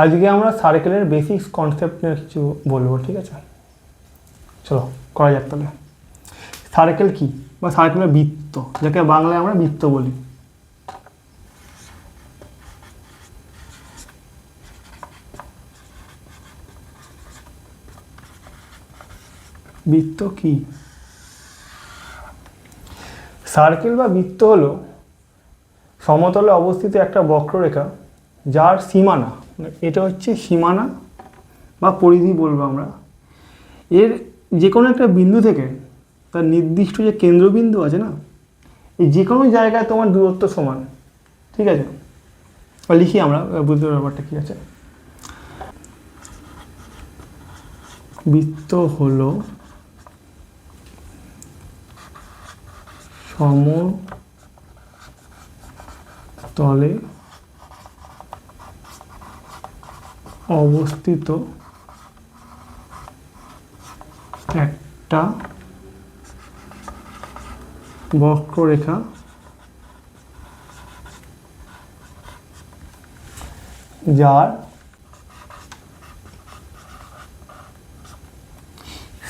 আজকে আমরা সার্কেলের বেসিক্স কনসেপ্ট নিয়ে কিছু বলবো, ঠিক আছে? চলো করা যাক তাহলে। সার্কেল কি, বা সার্কেলের বৃত্ত, যাকে বাংলায় আমরা বৃত্ত বলি। বৃত্ত কি? সার্কেল বা বৃত্ত হলো সমতলে অবস্থিত একটা বক্ররেখা যার সীমানা, এটা হচ্ছে সীমানা বা পরিধি বলবো আমরা, এর যে কোনো একটা বিন্দু থেকে তার নির্দিষ্ট যে কেন্দ্রবিন্দু আছে না, এই যে কোনো জায়গায় তোমার দূরত্ব সমান, ঠিক আছে? লিখি আমরা, বুঝতে ব্যাপারটা কী আছে। বৃত্ত হলো সমতলে অবস্থিত একটা বক্ররেখা যার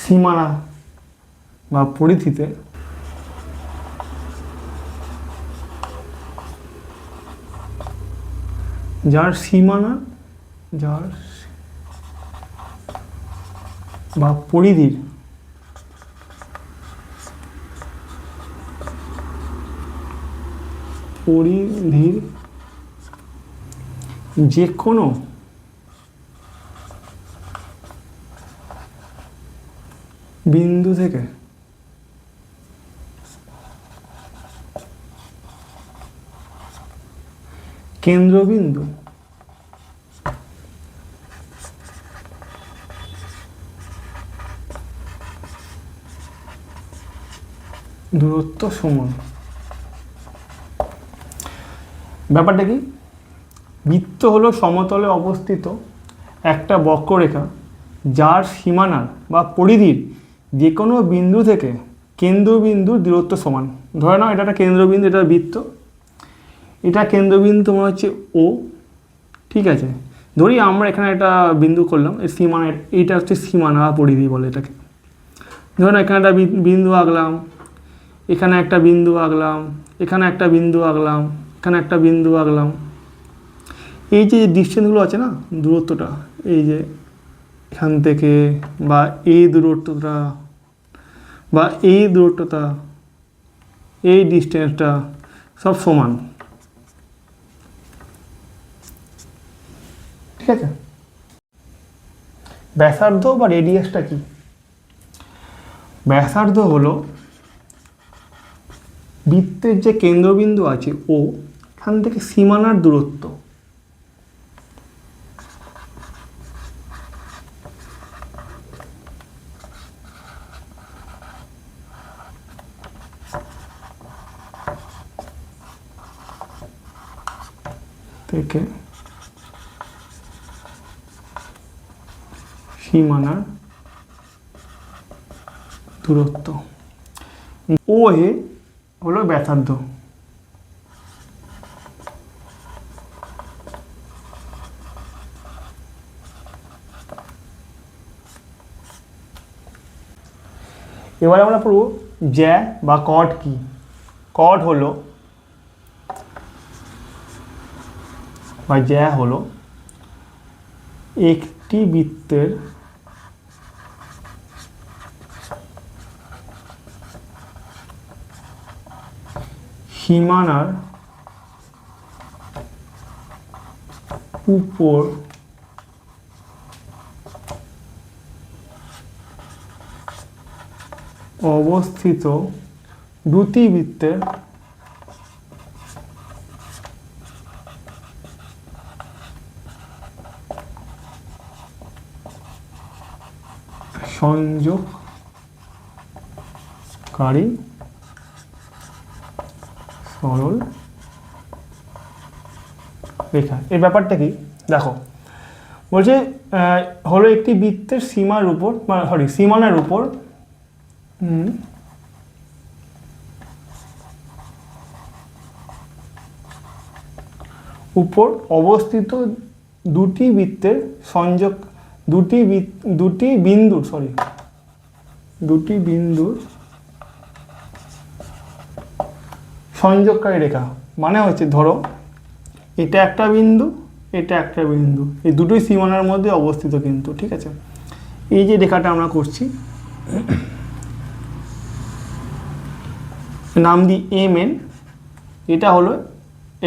সীমানা বা পরিধিতে যার বা পরিধির যে কোনো বিন্দু থেকে কেন্দ্রবিন্দু দূরত্ব সমান। ব্যাপারটা কি? বৃত্ত হলো সমতলে অবস্থিত একটা বক্ররেখা যার সীমানার বা পরিধির যে কোনো বিন্দু থেকে কেন্দ্রবিন্দুর দূরত্ব সমান। ধরে নাও এটা একটা কেন্দ্রবিন্দু, এটা বৃত্ত, এটা কেন্দ্রবিন্দু তোমার হচ্ছে ও, ঠিক আছে? ধরি আমরা এখানে একটা বিন্দু করলাম, এই সীমানা, এইটা হচ্ছে সীমানা বা পরিধি বলে এটাকে। ধরুন এখানে একটা বিন্দু আঁকলাম, এখানে একটা বিন্দু আঁকলাম, এখানে একটা বিন্দু আঁকলাম, এখানে একটা বিন্দু আঁকলাম। এই যে ডিস্টেন্সগুলো আছে না, দূরত্বটা, এই যে এখান থেকে বা এই দূরত্বটা বা এই দূরত্বটা, এই ডিস্টেন্সটা সব সমান, ঠিক আছে? ব্যাসার্ধ বা রেডিয়াসটা কি? ব্যাসার্ধ হলো বৃত্তের যে কেন্দ্রবিন্দু আছে ও, এখান থেকে সীমানার দূরত্ব। থেকে সীমানার দূরত্ব। ও এ হলো ব্যাসার্ধ। এবার আমরা পড়ব জ্যা বা কট কি। কট হলো বা জ্যা হলো একটি বৃত্তের সীমানার উপর অবস্থিত দুটি বৃত্তের সংযোগকারী সরল রেখা। এর ব্যাপারটা কি দেখো, বলছে হলো একটি বৃত্তের সীমার উপর, সীমানার উপর অবস্থিত দুটি বৃত্তের সংযোগ, দুটি বিন্দুর সংযোগকারী রেখা। মানে হচ্ছে ধরো এটা একটা বিন্দু, এটা একটা বিন্দু, এই দুটোই সীমানার মধ্যে অবস্থিত কিন্তু, ঠিক আছে। এই যে রেখাটা আমরা করছি নাম দিই MN, এটা হলো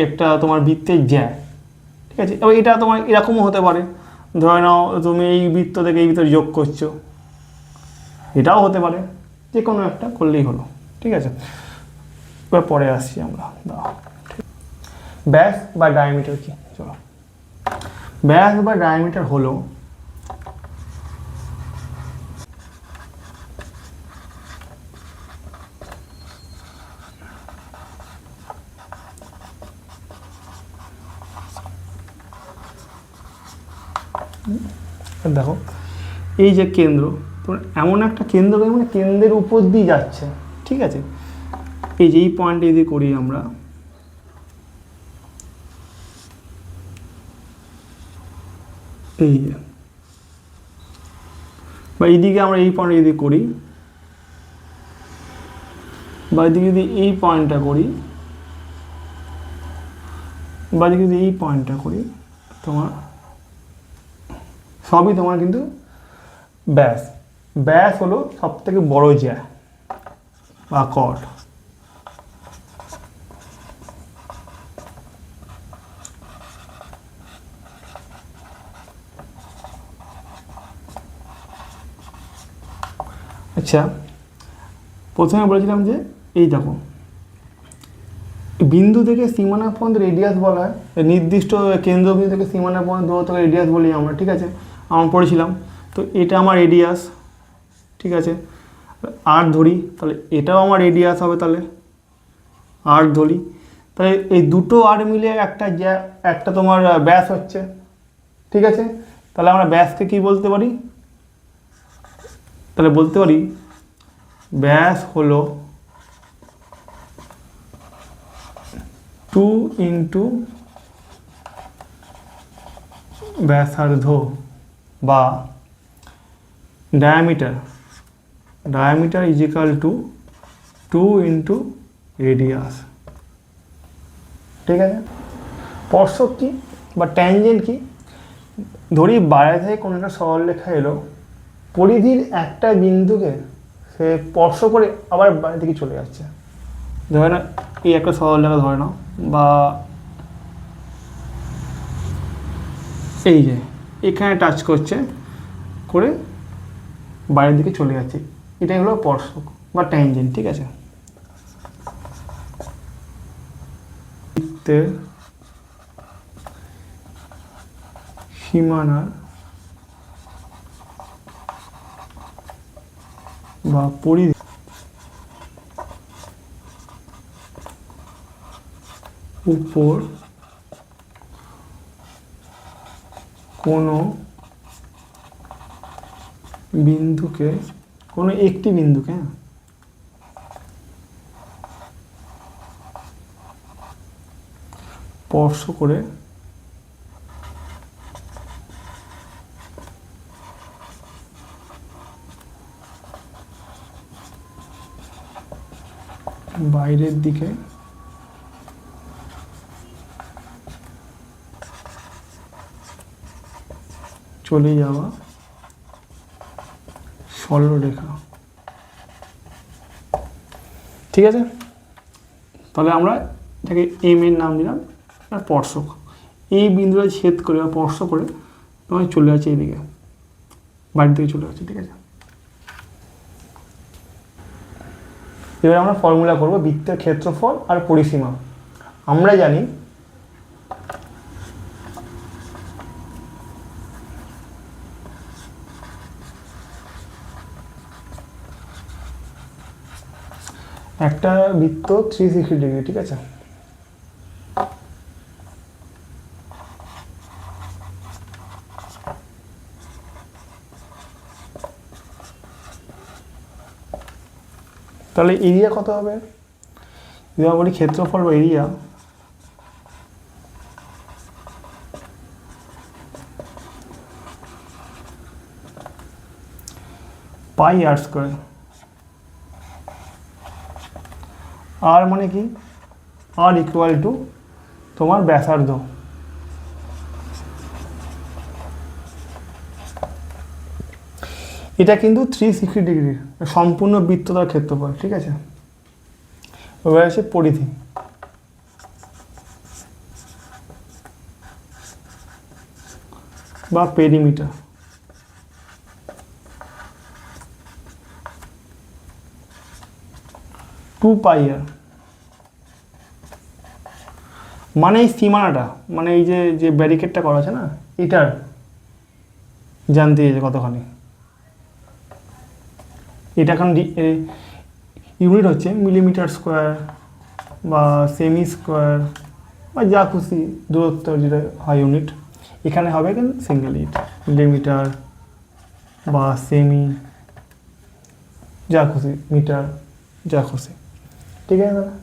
একটা তোমার বৃত্তের জ্যা, ঠিক আছে। এবার এটা তোমার এরকমও হতে পারে, ধরে নাও তুমি এই বৃত্ত থেকে এই বৃত্ত যোগ করছো, এটাও হতে পারে, যে কোনো একটা করলেই হলো, ঠিক আছে। এবার পরে আসছি আমরা, দাও। ব্যাস বা ডায়ামিটার কি, চলো। ব্যাস বা ডায়ামিটার হলো দেখো এই যে কেন্দ্র, এমন একটা কেন্দ্র, মানে কেন্দ্রের উপর দিয়ে যাচ্ছে, ঠিক আছে। এই যে এই পয়েন্টে যদি করি আমরা, এই যে বা এইদিকে আমরা এই পয়েন্টে যদি করি, বা এদিকে যদি এই পয়েন্টটা করি, বা এদিকে যদি এই পয়েন্টটা করি, তোমার সবই তোমার কিন্তু ব্যাস। ব্যাস হলো সব থেকে বড় জ্যা বা কট। আচ্ছা, প্রথমে বলেছিলাম যে এই দেখো বিন্দু থেকে সীমানা পর্যন্ত রেডিয়াস বলা হয়, নির্দিষ্ট কেন্দ্রবিন্দু থেকে সীমানা পর্যন্ত দূরত্বকে রেডিয়াস বলি আমরা, ঠিক আছে। আমরা পড়েছিলাম। তো এটা আমার রেডিয়াস, ঠিক আছে। আর ধরি, তাহলে এটাও আমার রেডিয়াস হবে, তাহলে আর ধরি, তাহলে এই দুটো আর মিলে একটা তোমার ব্যাস হচ্ছে, ঠিক আছে। তাহলে আমরা ব্যাসকে কি বলতে পারি, তাহলে বলতে পারি ব্যাস হলো 2 ইন্টু ব্যাসার্ধ বা diameter is equal to 2 into radius, ঠিক আছে। স্পর্শক কি বা ট্যানজেন্ট কি, ধরি বাইরে থেকে কোনো একটা সরলরেখা এলো, পরিধির একটা বিন্দুকে সে স্পর্শ করে আবার বাইরে থেকে চলে যাচ্ছে। ধরে না এই একটা সরলরেখা ধরে নাও, বা এই যে এখানে টাচ করছে করে বাইরের দিকে চলে যাচ্ছে, এটাই হলো স্পর্শক বা ট্যানজেন্ট, ঠিক আছে। সীমানার বা পরিধি উপর কোনো বিন্দুকে, কোনো একটি বিন্দুকে স্পর্শ করে বাইরের দিকে চলে যাওয়া সরলরেখা, ঠিক আছে। তাহলে আমরা এটাকে এম এর নাম দিলাম, আর স্পর্শক এই বিন্দুটা ছেদ করে বা স্পর্শ করে তোমার চলে যাচ্ছে এইদিকে, বাইরের দিকে চলে যাচ্ছে, ঠিক আছে। এবার আমরা ফর্মুলা করব বৃত্তের ক্ষেত্রফল আর পরিসীমা। আমরা জানি একটা বৃত্ত 360 ডিগ্রি, ঠিক আছে। তাহলে এরিয়া কত হবে, যদি আমরা বলি ক্ষেত্রফল বা এরিয়া, পাই আর স্কোয়ার। আর মানে কি, আর ইকুয়াল টু তোমার ব্যাসার্ধ। এটা কিন্তু 360 ডিগ্রি সম্পূর্ণ বৃত্তটার ক্ষেত্রফল, ঠিক আছে। এবার আছে পরিধি। বা পেরিমিটার। টু পাই আর মানে এই সীমানাটা, মানে এই যে যে ব্যারিকেডটা করা আছে না, এটার জানতে চাইছে কতখানি। এটা এখন ইউনিট হচ্ছে মিলিমিটার স্কোয়ার বা সেমি স্কোয়ার বা যা খুশি দূরত্ব যেটা হয় ইউনিট। এখানে হবে কিন্তু সিঙ্গেল ইউনিট, মিলিমিটার বা সেমি, যা খুশি মিটার, যা খুশি, ঠিক আছে দাদা।